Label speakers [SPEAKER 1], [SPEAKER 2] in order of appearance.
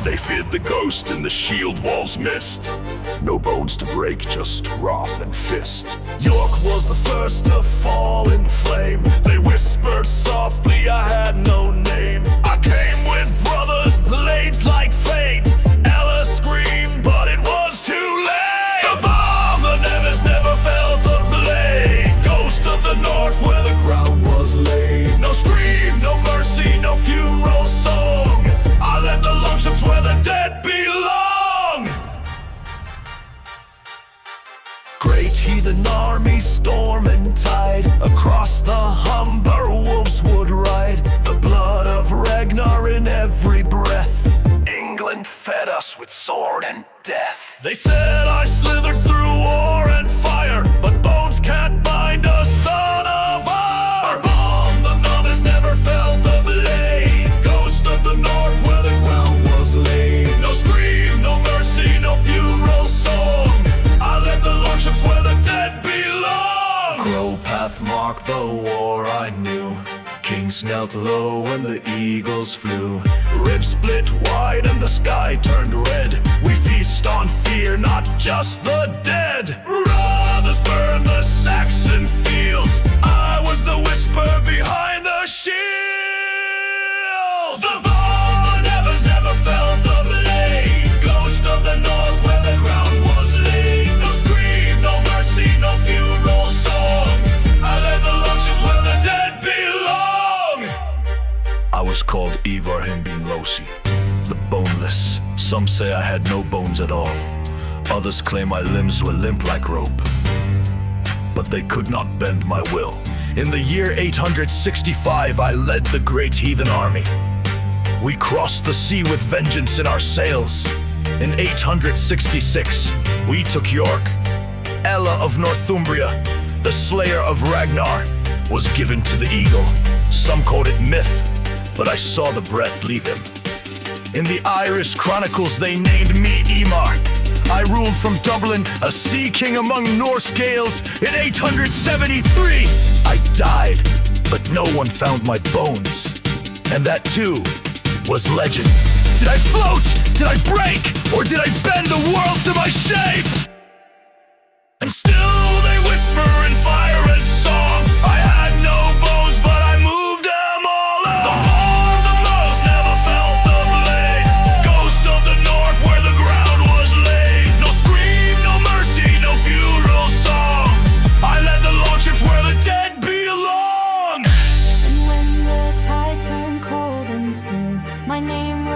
[SPEAKER 1] They feared the ghost in the shield walls mist. No bones to break, just wrath and fist. York was the first to fall in flame. They whispered softly, I had no name. I came with brothers, blades like fate. Ella screamed, but it was too late. The bomb, the Nevis never felt the blade. Ghost of the north where the ground was laid. No scream, no mercy, no funeral song. I led the longships where the dead belong. Great heathen army, storm and tide. Across the Humber wolves would ride. The blood of Ragnar in every breath. England fed us with sword and death. They said I slithered through war and fire, but bones can't bind a son of our bomb. The numbers never felt the blade. Ghost of the north where the ground was laid. No scream, no mercy, no funeral song. I led the longships where the dead belong. Crowpath marked the war I knew. Kings knelt low when the eagles flew. Ribs split wide and the sky turned red. We feast on fear, not just the dead. Brothers burn the Saxon fields. I was the whisper behind the shield. The bomb, the Nevers never felt the blade. Ghost of the north where the ground was laid. No scream, no mercy, no funeral song. I led the longships where the dead belong. I was called Ivar Himbin Losi, the boneless. Some say I had no bones at all. Others claim my limbs were limp like rope. But they could not bend my will. In the year 865, I led the great heathen army. We crossed the sea with vengeance in our sails. In 866, we took York. Ella of Northumbria, the slayer of Ragnar, was given to the eagle. Some called it myth, but I saw the breath leave him. In the Irish chronicles they named me Emar. I ruled from Dublin, a sea king among Norse Gaels. In 873, I died, but no one found my bones. And that too was legend. Did I float? Did I break? Or did I bend the world to my shape? And still they whisper in fire and song. I had no bones, but I moved them all out. The horn, the nose never felt the blade. Ghost of the north where the ground was laid. No scream, no mercy, no funeral song. I led the longships where the dead belong.
[SPEAKER 2] And when the tide turned cold and still, my name